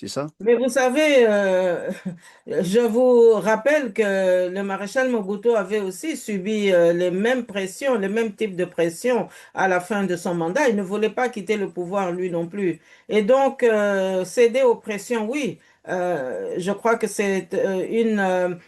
c'est ça? Mais vous savez, je vous rappelle que le maréchal Mobutu avait aussi subi les mêmes pressions, les mêmes types de pressions à la fin de son mandat. Il ne voulait pas quitter le pouvoir lui non plus. Et donc, céder aux pressions, oui, je crois que c'est une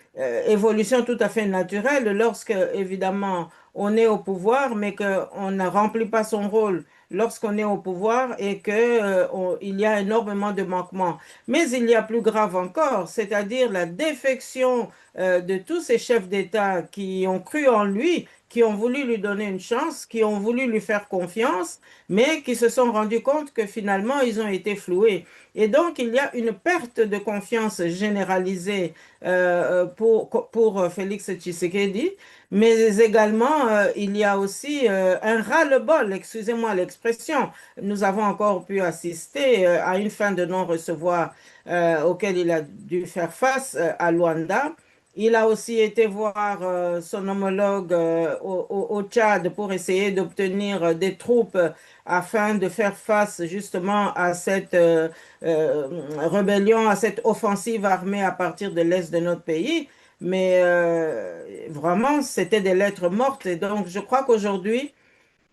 évolution tout à fait naturelle lorsque, évidemment, on est au pouvoir, mais qu'on ne remplit pas son rôle lorsqu'on est au pouvoir et que, il y a énormément de manquements. Mais il y a plus grave encore, c'est-à-dire la défection de tous ces chefs d'État qui ont cru en lui, qui ont voulu lui donner une chance, qui ont voulu lui faire confiance, mais qui se sont rendus compte que finalement, ils ont été floués. Et donc, il y a une perte de confiance généralisée pour Félix Tshisekedi, mais également, il y a aussi un ras-le-bol, excusez-moi l'expression. Nous avons encore pu assister à une fin de non-recevoir auquel il a dû faire face à Luanda. Il a aussi été voir son homologue au Tchad pour essayer d'obtenir des troupes afin de faire face justement à cette rébellion, à cette offensive armée à partir de l'est de notre pays. Mais vraiment, c'était des lettres mortes. Et donc, je crois qu'aujourd'hui,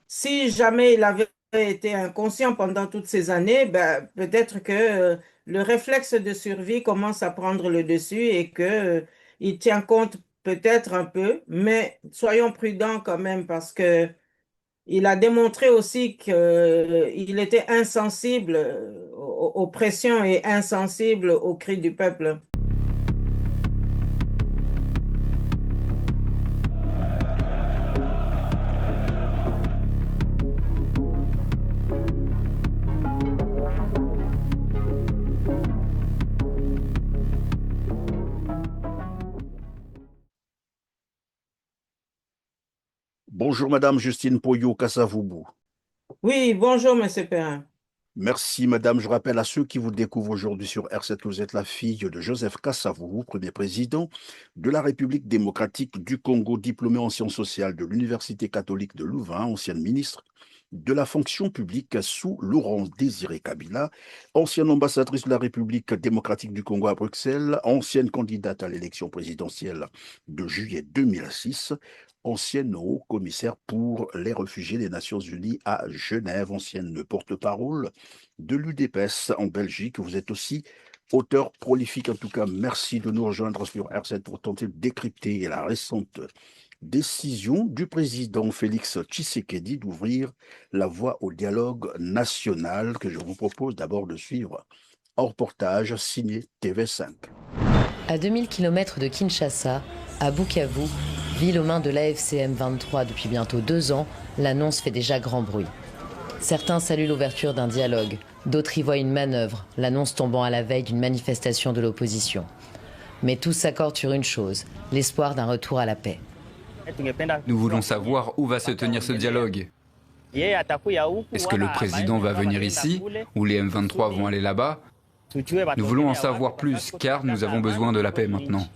si jamais il avait été inconscient pendant toutes ces années, ben, peut-être que le réflexe de survie commence à prendre le dessus et que, il tient compte peut-être un peu, mais soyons prudents quand même parce que il a démontré aussi qu'il était insensible aux pressions et insensible aux cris du peuple. Bonjour Madame Justine Poyo Kassavoubou. Oui, bonjour, Monsieur Perrin. Merci Madame. Je rappelle à ceux qui vous découvrent aujourd'hui sur R7 que vous êtes la fille de Joseph Kassavoubou, premier président de la République démocratique du Congo, diplômé en sciences sociales de l'Université catholique de Louvain, ancienne ministre de la fonction publique sous Laurent Désiré Kabila, ancienne ambassadrice de la République démocratique du Congo à Bruxelles, ancienne candidate à l'élection présidentielle de juillet 2006, ancienne haut-commissaire pour les réfugiés des Nations Unies à Genève, ancienne porte-parole de l'UDPS en Belgique. Vous êtes aussi auteur prolifique. En tout cas, merci de nous rejoindre sur R7 pour tenter de décrypter la récente décision du président Félix Tshisekedi d'ouvrir la voie au dialogue national que je vous propose d'abord de suivre en reportage signé TV5. À 2000 km de Kinshasa, à Bukavu, ville aux mains de l'AFCM 23 depuis bientôt 2 ans, l'annonce fait déjà grand bruit. Certains saluent l'ouverture d'un dialogue, d'autres y voient une manœuvre, l'annonce tombant à la veille d'une manifestation de l'opposition. Mais tous s'accordent sur une chose, l'espoir d'un retour à la paix. Nous voulons savoir où va se tenir ce dialogue. Est-ce que le président va venir ici, ou les M23 vont aller là-bas? Nous voulons en savoir plus, car nous avons besoin de la paix maintenant.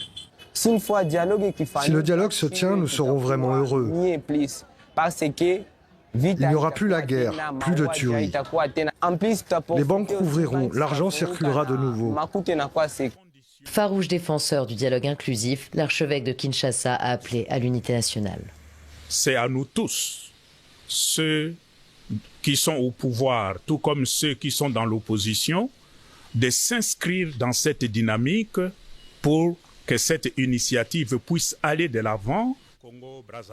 Si le dialogue se tient, nous serons vraiment heureux. Il n'y aura plus la guerre, plus de tueries. Les banques rouvriront, l'argent circulera de nouveau. Farouche défenseur du dialogue inclusif, l'archevêque de Kinshasa a appelé à l'unité nationale. C'est à nous tous, ceux qui sont au pouvoir, tout comme ceux qui sont dans l'opposition, de s'inscrire dans cette dynamique pour que cette initiative puisse aller de l'avant.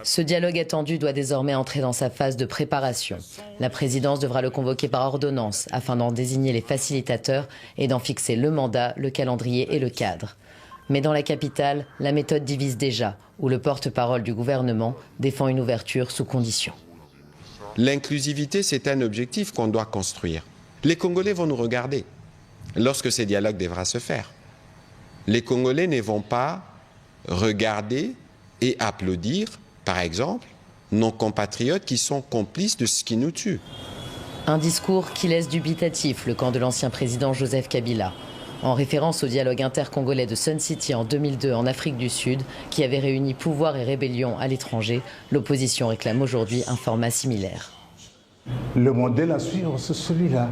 Ce dialogue attendu doit désormais entrer dans sa phase de préparation. La présidence devra le convoquer par ordonnance afin d'en désigner les facilitateurs et d'en fixer le mandat, le calendrier et le cadre. Mais dans la capitale, la méthode divise déjà, où le porte-parole du gouvernement défend une ouverture sous condition. L'inclusivité, c'est un objectif qu'on doit construire. Les Congolais vont nous regarder lorsque ces dialogues devra se faire. Les Congolais ne vont pas regarder et applaudir, par exemple, nos compatriotes qui sont complices de ce qui nous tue. Un discours qui laisse dubitatif le camp de l'ancien président Joseph Kabila, en référence au dialogue intercongolais de Sun City en 2002 en Afrique du Sud, qui avait réuni pouvoir et rébellion à l'étranger. L'opposition réclame aujourd'hui un format similaire. Le modèle à suivre, c'est celui-là.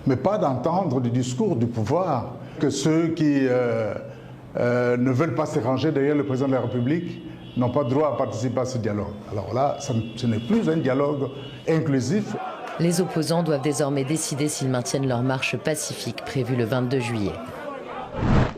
mais pas d'entendre du discours du pouvoir, que ceux qui ne veulent pas se ranger derrière le président de la République n'ont pas droit à participer à ce dialogue. Alors là, ce n'est plus un dialogue inclusif. Les opposants doivent désormais décider s'ils maintiennent leur marche pacifique prévue le 22 juillet.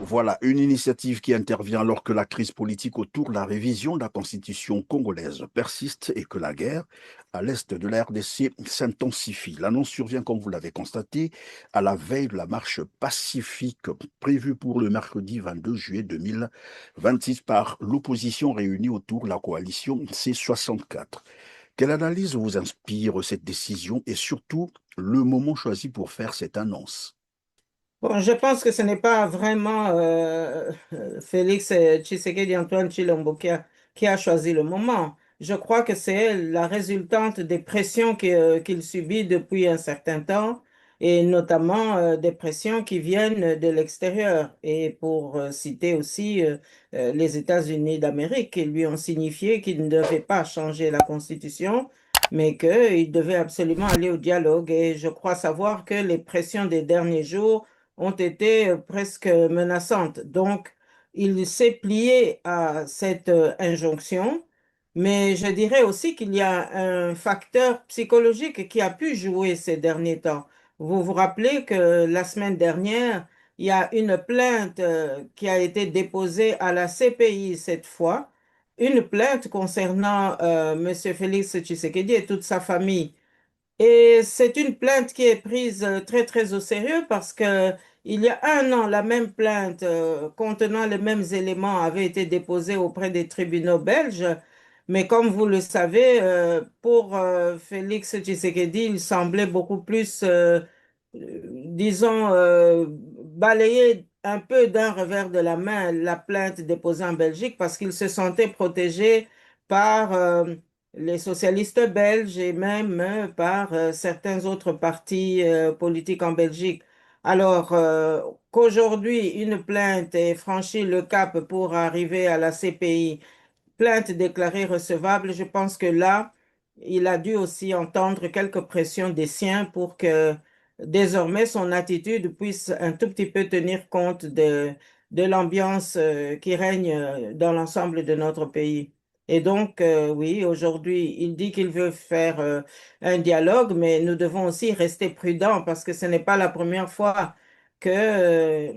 Voilà, une initiative qui intervient alors que la crise politique autour de la révision de la constitution congolaise persiste et que la guerre à l'est de la RDC s'intensifie. L'annonce survient, comme vous l'avez constaté, à la veille de la marche pacifique prévue pour le mercredi 22 juillet 2026 par l'opposition réunie autour de la coalition C64. Quelle analyse vous inspire cette décision et surtout le moment choisi pour faire cette annonce? Bon, je pense que ce n'est pas vraiment Félix Tshisekedi Antoine Tshilombo qui a choisi le moment. Je crois que c'est la résultante des pressions qu'il subit depuis un certain temps, et notamment des pressions qui viennent de l'extérieur. Et pour citer aussi les États-Unis d'Amérique, qui lui ont signifié qu'ils ne devaient pas changer la Constitution, mais qu'ils devaient absolument aller au dialogue. Et je crois savoir que les pressions des derniers jours ont été presque menaçantes. Donc, il s'est plié à cette injonction, mais je dirais aussi qu'il y a un facteur psychologique qui a pu jouer ces derniers temps. Vous vous rappelez que la semaine dernière, il y a une plainte qui a été déposée à la CPI cette fois, une plainte concernant M. Félix Tshisekedi et toute sa famille. Et c'est une plainte qui est prise très, très au sérieux parce que il y a un an, la même plainte contenant les mêmes éléments avait été déposée auprès des tribunaux belges. Mais comme vous le savez, pour Félix Tshisekedi, il semblait beaucoup plus, disons, balayer un peu d'un revers de la main la plainte déposée en Belgique parce qu'il se sentait protégé par les socialistes belges et même par certains autres partis politiques en Belgique. Alors qu'aujourd'hui, une plainte ait franchi le cap pour arriver à la CPI, plainte déclarée recevable, je pense que là, il a dû aussi entendre quelques pressions des siens pour que désormais son attitude puisse un tout petit peu tenir compte de l'ambiance qui règne dans l'ensemble de notre pays. Et donc, oui, aujourd'hui, il dit qu'il veut faire un dialogue, mais nous devons aussi rester prudents parce que ce n'est pas la première fois que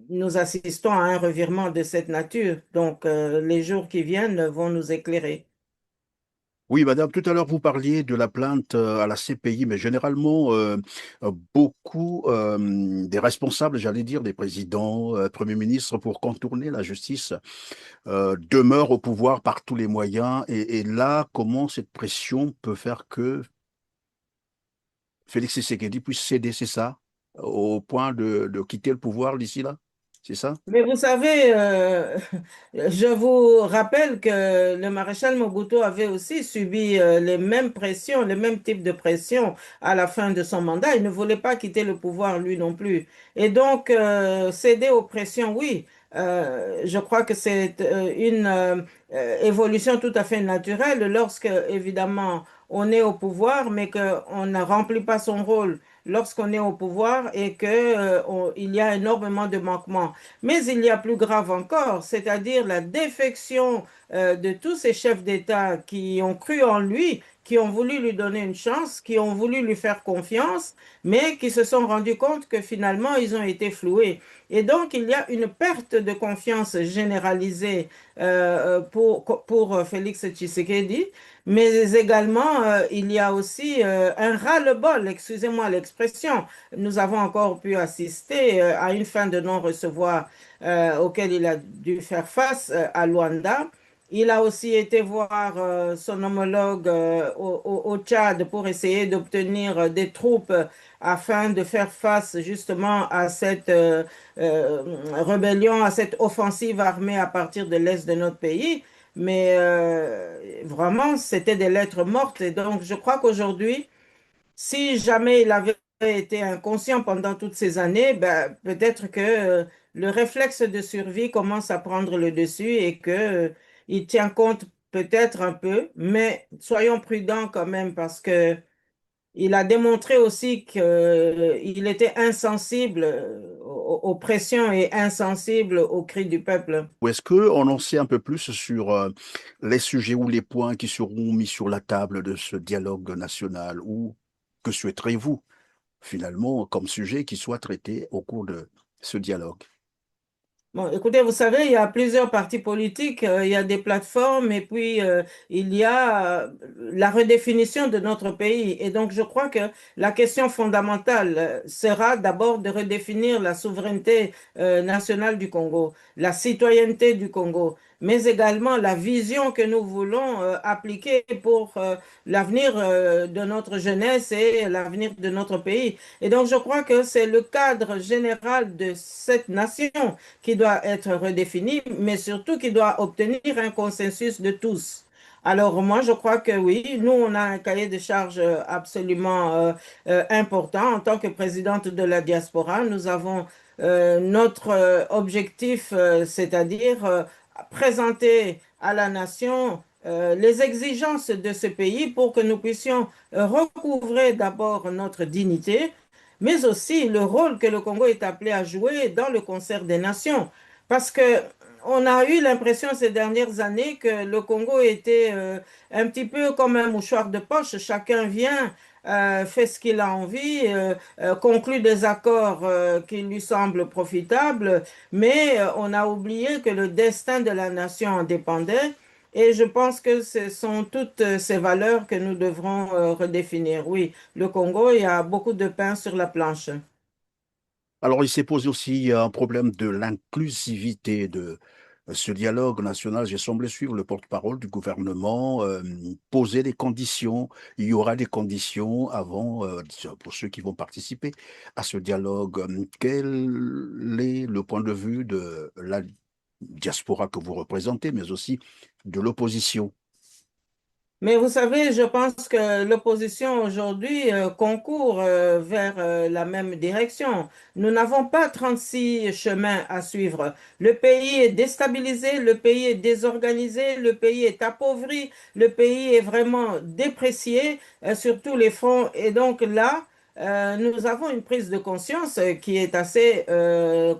nous assistons à un revirement de cette nature. Donc, les jours qui viennent vont nous éclairer. Oui, madame, tout à l'heure, vous parliez de la plainte à la CPI, mais généralement, beaucoup des responsables, j'allais dire, des présidents, premiers ministres, pour contourner la justice, demeurent au pouvoir par tous les moyens. Et là, comment cette pression peut faire que Félix Tshisekedi puisse céder, c'est ça, au point de quitter le pouvoir d'ici là? C'est ça? Mais vous savez, je vous rappelle que le maréchal Mobutu avait aussi subi les mêmes pressions, le même type de pression à la fin de son mandat. Il ne voulait pas quitter le pouvoir lui non plus. Et donc, céder aux pressions, oui, je crois que c'est une évolution tout à fait naturelle lorsque, évidemment, on est au pouvoir, mais qu'on ne remplit pas son rôle lorsqu'on est au pouvoir et il y a énormément de manquements. Mais il y a plus grave encore, c'est-à-dire la défection de tous ces chefs d'État qui ont cru en lui, qui ont voulu lui donner une chance, qui ont voulu lui faire confiance, mais qui se sont rendus compte que finalement, ils ont été floués. Et donc, il y a une perte de confiance généralisée pour Félix Tshisekedi, mais également, il y a aussi un ras-le-bol, excusez-moi l'expression. Nous avons encore pu assister à une fin de non-recevoir auquel il a dû faire face à Luanda. Il a aussi été voir son homologue au Tchad pour essayer d'obtenir des troupes afin de faire face justement à cette rébellion, à cette offensive armée à partir de l'est de notre pays. Mais vraiment, c'était des lettres mortes. Et donc, je crois qu'aujourd'hui, si jamais il avait été inconscient pendant toutes ces années, ben, peut-être que le réflexe de survie commence à prendre le dessus et que il tient compte peut-être un peu, mais soyons prudents quand même parce que Il a démontré aussi qu'il était insensible aux pressions et insensible aux cris du peuple. Ou est-ce qu'on en sait un peu plus sur les sujets ou les points qui seront mis sur la table de ce dialogue national ou que souhaiterez-vous finalement comme sujet qui soit traité au cours de ce dialogue? Bon, écoutez, vous savez, il y a plusieurs partis politiques, il y a des plateformes et puis il y a la redéfinition de notre pays. Et donc, je crois que la question fondamentale sera d'abord de redéfinir la souveraineté nationale du Congo, la citoyenneté du Congo, mais également la vision que nous voulons appliquer pour l'avenir de notre jeunesse et l'avenir de notre pays. Et donc, je crois que c'est le cadre général de cette nation qui doit être redéfini, mais surtout qui doit obtenir un consensus de tous. Alors moi, je crois que oui, nous, on a un cahier de charges absolument important. En tant que présidente de la diaspora, nous avons notre objectif, c'est-à-dire présenter à la nation les exigences de ce pays pour que nous puissions recouvrer d'abord notre dignité, mais aussi le rôle que le Congo est appelé à jouer dans le concert des nations. Parce que on a eu l'impression ces dernières années que le Congo était un petit peu comme un mouchoir de poche. Chacun vient, fait ce qu'il a envie, conclut des accords qui lui semblent profitables, mais on a oublié que le destin de la nation en dépendait. Et je pense que ce sont toutes ces valeurs que nous devrons redéfinir. Oui, le Congo, il y a beaucoup de pain sur la planche. Alors, il s'est posé aussi un problème de l'inclusivité de ce dialogue national. J'ai semblé suivre le porte-parole du gouvernement, poser des conditions. Il y aura des conditions avant, pour ceux qui vont participer à ce dialogue. Quel est le point de vue de la diaspora que vous représentez, mais aussi de l'opposition? Mais vous savez, je pense que l'opposition aujourd'hui concourt vers la même direction. Nous n'avons pas 36 chemins à suivre. Le pays est déstabilisé, le pays est désorganisé, le pays est appauvri, le pays est vraiment déprécié sur tous les fronts. Et donc là, nous avons une prise de conscience qui est assez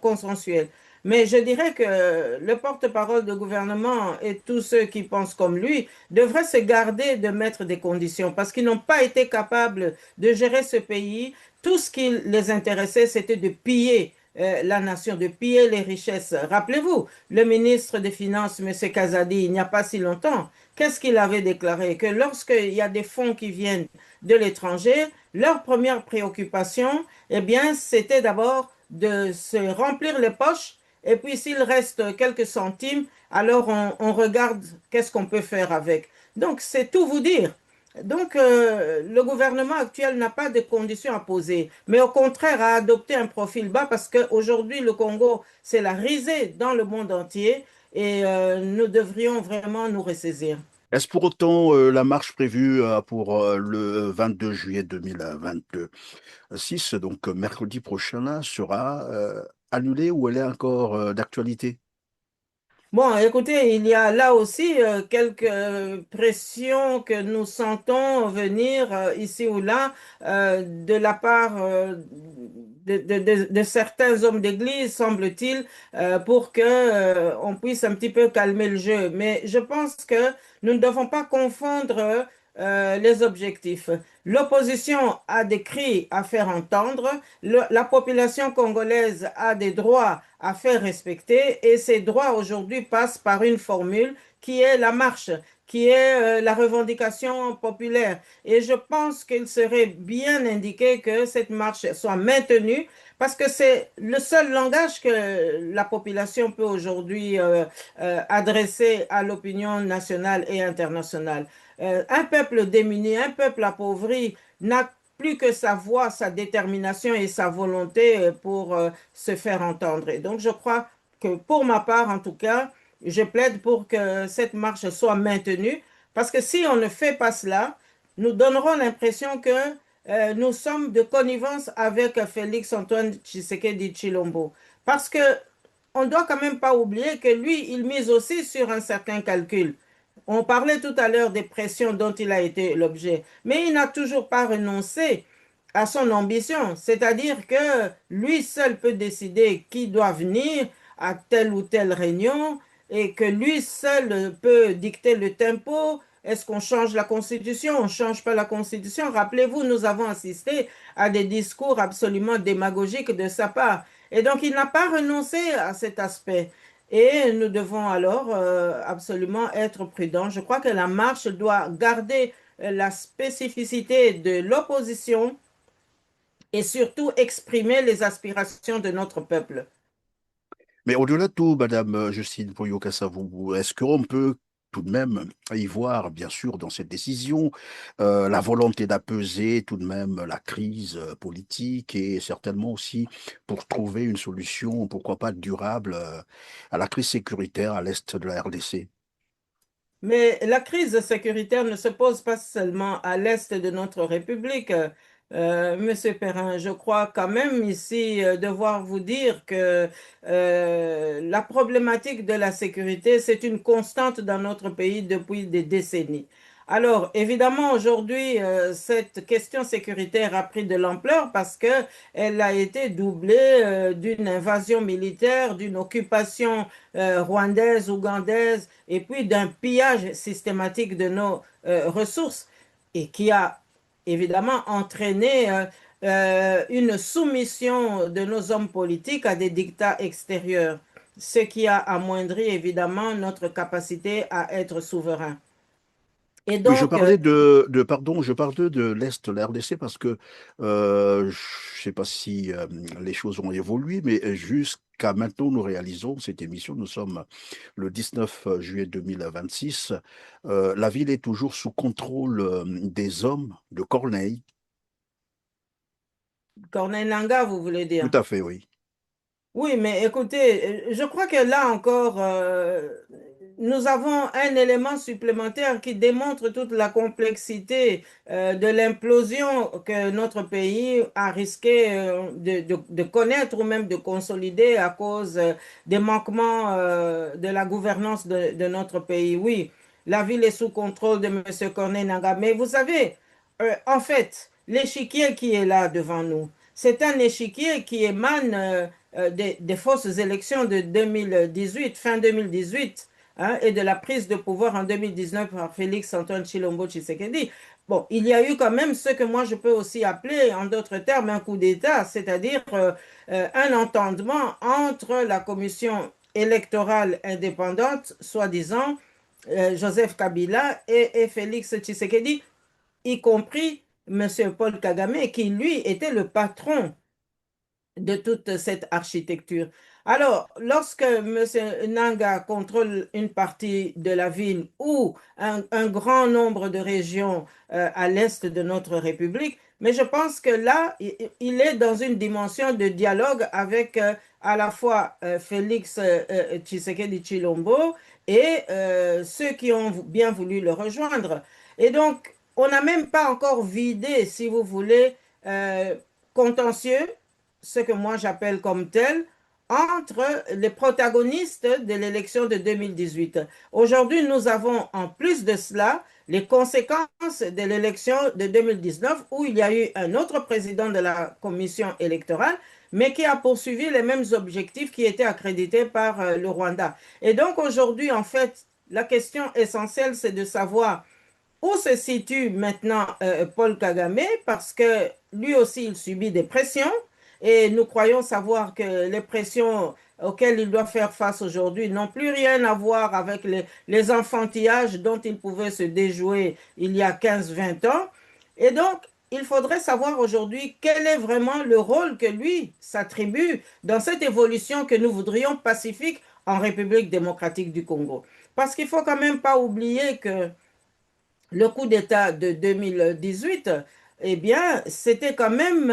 consensuelle. Mais je dirais que le porte-parole du gouvernement et tous ceux qui pensent comme lui devraient se garder de mettre des conditions parce qu'ils n'ont pas été capables de gérer ce pays. Tout ce qui les intéressait, c'était de piller la nation, de piller les richesses. Rappelez-vous, le ministre des Finances, M. Kazadi, il n'y a pas si longtemps, qu'est-ce qu'il avait déclaré? Que lorsqu'il y a des fonds qui viennent de l'étranger, leur première préoccupation, eh bien, c'était d'abord de se remplir les poches et puis s'il reste quelques centimes, alors on regarde qu'est-ce qu'on peut faire avec. Donc c'est tout vous dire. Donc le gouvernement actuel n'a pas de conditions à poser, mais au contraire a adopté un profil bas parce qu'aujourd'hui le Congo, c'est la risée dans le monde entier et nous devrions vraiment nous ressaisir. Est-ce pour autant la marche prévue pour le 22 juillet 2026, donc mercredi prochain, là, sera annulée ou elle est encore d'actualité? Bon, écoutez, il y a là aussi quelques pressions que nous sentons venir ici ou là de la part de certains hommes d'église, semble-t-il, pour que on puisse un petit peu calmer le jeu. Mais je pense que nous ne devons pas confondre les objectifs. L'opposition a des cris à faire entendre, la population congolaise a des droits à faire respecter et ces droits aujourd'hui passent par une formule qui est la marche, qui est la revendication populaire. Et je pense qu'il serait bien indiqué que cette marche soit maintenue parce que c'est le seul langage que la population peut aujourd'hui adresser à l'opinion nationale et internationale. Un peuple démuni, un peuple appauvri n'a plus que sa voix, sa détermination et sa volonté pour se faire entendre. Et donc, je crois que pour ma part, en tout cas, je plaide pour que cette marche soit maintenue, parce que si on ne fait pas cela, nous donnerons l'impression que nous sommes de connivence avec Félix Antoine Tshisekedi Tshilombo. Parce que on ne doit quand même pas oublier que lui, il mise aussi sur un certain calcul. On parlait tout à l'heure des pressions dont il a été l'objet, mais il n'a toujours pas renoncé à son ambition, c'est-à-dire que lui seul peut décider qui doit venir à telle ou telle réunion et que lui seul peut dicter le tempo. Est-ce qu'on change la Constitution? On ne change pas la Constitution. Rappelez-vous, nous avons assisté à des discours absolument démagogiques de sa part. Et donc, il n'a pas renoncé à cet aspect. Et nous devons alors absolument être prudents. Je crois que la marche doit garder la spécificité de l'opposition et surtout exprimer les aspirations de notre peuple. Mais au-delà de tout, Madame Justine Poyo-Kassavou, est-ce qu'on peut tout de même y voir, bien sûr, dans cette décision, la volonté d'apaiser tout de même la crise politique et certainement aussi pour trouver une solution, pourquoi pas durable, à la crise sécuritaire à l'est de la RDC? Mais la crise sécuritaire ne se pose pas seulement à l'est de notre République. Monsieur Perrin, je crois quand même ici devoir vous dire que la problématique de la sécurité, c'est une constante dans notre pays depuis des décennies. Alors, évidemment, aujourd'hui, cette question sécuritaire a pris de l'ampleur parce que elle a été doublée d'une invasion militaire, d'une occupation rwandaise, ougandaise, et puis d'un pillage systématique de nos ressources, et qui a évidemment entraîné une soumission de nos hommes politiques à des dictats extérieurs, ce qui a amoindri évidemment notre capacité à être souverain. Et Oui, je donc, parlais pardon, je parlais de l'Est de la RDC parce que je ne sais pas si les choses ont évolué, mais jusqu'à maintenant, nous réalisons cette émission. Nous sommes le 19 juillet 2026. La ville est toujours sous contrôle des hommes de Corneille. Corneille Nangaa, vous voulez Tout dire? à fait, oui. Oui, mais écoutez, je crois que là encore, nous avons un élément supplémentaire qui démontre toute la complexité de l'implosion que notre pays a risqué de connaître ou même de consolider à cause des manquements de la gouvernance de notre pays. Oui, la ville est sous contrôle de M. Corneille Nangaa, mais vous savez, en fait, l'échiquier qui est là devant nous, c'est un échiquier qui émane des fausses élections de 2018, fin 2018, hein, et de la prise de pouvoir en 2019 par Félix Antoine Tshilombo Tshisekedi. Bon, il y a eu quand même ce que moi je peux aussi appeler, en d'autres termes, un coup d'État, c'est-à-dire un entendement entre la commission électorale indépendante, soi-disant, Joseph Kabila et Félix Tshisekedi, y compris M. Paul Kagame, qui lui était le patron de toute cette architecture. Alors, lorsque M. Nanga contrôle une partie de la ville ou un grand nombre de régions à l'est de notre République, mais je pense que là, il est dans une dimension de dialogue avec à la fois Félix Tshisekedi Tshilombo et ceux qui ont bien voulu le rejoindre. Et donc, on n'a même pas encore vidé, si vous voulez, contentieux, ce que moi j'appelle comme tel, entre les protagonistes de l'élection de 2018. Aujourd'hui, nous avons en plus de cela les conséquences de l'élection de 2019 où il y a eu un autre président de la commission électorale, mais qui a poursuivi les mêmes objectifs qui étaient accrédités par le Rwanda. Et donc aujourd'hui, en fait, la question essentielle, c'est de savoir où se situe maintenant Paul Kagame, parce que lui aussi, il subit des pressions. Et nous croyons savoir que les pressions auxquelles il doit faire face aujourd'hui n'ont plus rien à voir avec les enfantillages dont il pouvait se déjouer il y a 15-20 ans. Et donc, il faudrait savoir aujourd'hui quel est vraiment le rôle que lui s'attribue dans cette évolution que nous voudrions pacifique en République démocratique du Congo. Parce qu'il ne faut quand même pas oublier que le coup d'État de 2018, eh bien, c'était quand même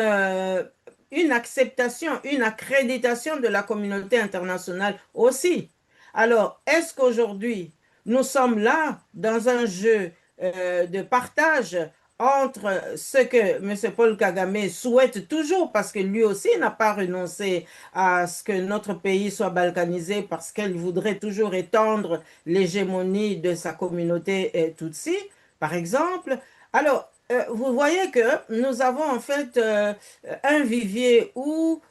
une acceptation, une accréditation de la communauté internationale aussi. Alors, est-ce qu'aujourd'hui, nous sommes là dans un jeu de partage entre ce que M. Paul Kagame souhaite toujours, parce que lui aussi n'a pas renoncé à ce que notre pays soit balkanisé, parce qu'il voudrait toujours étendre l'hégémonie de sa communauté Tutsi, par exemple. Alors, vous voyez que nous avons en fait un vivier où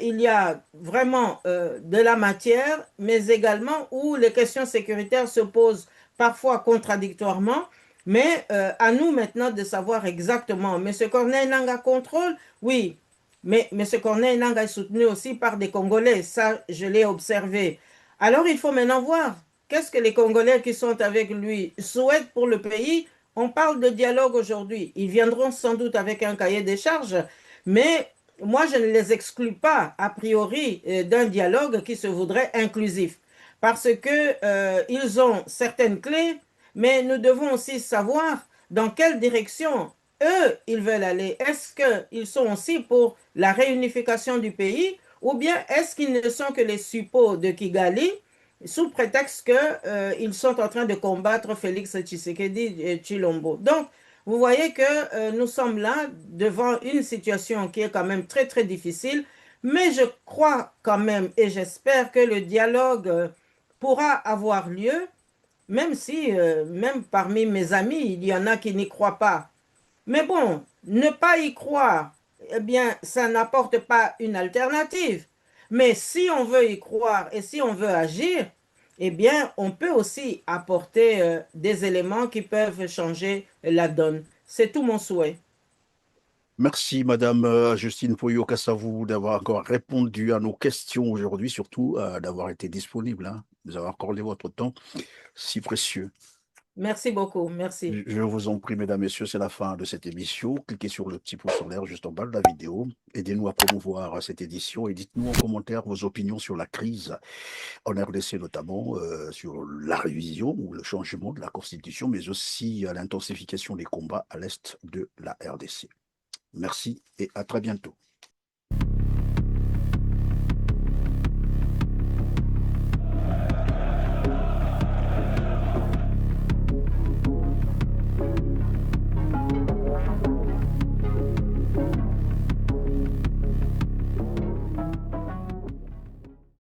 il y a vraiment de la matière, mais également où les questions sécuritaires se posent parfois contradictoirement. Mais à nous maintenant de savoir exactement. M. Corneille Nangaa contrôle, oui, mais M. Corneille Nangaa est soutenu aussi par des Congolais. Ça, je l'ai observé. Alors, il faut maintenant voir qu'est-ce que les Congolais qui sont avec lui souhaitent pour le pays. On parle de dialogue aujourd'hui. Ils viendront sans doute avec un cahier des charges, mais moi, je ne les exclus pas a priori d'un dialogue qui se voudrait inclusif. Parce que ils ont certaines clés, mais nous devons aussi savoir dans quelle direction eux, ils veulent aller. Est-ce qu'ils sont aussi pour la réunification du pays ou bien est-ce qu'ils ne sont que les suppôts de Kigali sous prétexte qu'ils sont en train de combattre Félix Tshisekedi et Tshilombo. Donc, vous voyez que nous sommes là devant une situation qui est quand même très, très difficile, mais je crois quand même et j'espère que le dialogue pourra avoir lieu même si, même parmi mes amis, il y en a qui n'y croient pas. Mais bon, ne pas y croire, eh bien, ça n'apporte pas une alternative. Mais si on veut y croire et si on veut agir, eh bien, on peut aussi apporter des éléments qui peuvent changer la donne. C'est tout mon souhait. Merci, Madame Justine Poyo-Kassavou, d'avoir encore répondu à nos questions aujourd'hui, surtout d'avoir été disponible, hein, de nous avoir accordé votre temps si précieux. Merci beaucoup, merci. Je vous en prie, mesdames, messieurs, c'est la fin de cette émission. Cliquez sur le petit pouce en l'air juste en bas de la vidéo. Aidez-nous à promouvoir cette édition et dites-nous en commentaire vos opinions sur la crise en RDC, notamment sur la révision ou le changement de la Constitution, mais aussi à l'intensification des combats à l'est de la RDC. Merci et à très bientôt.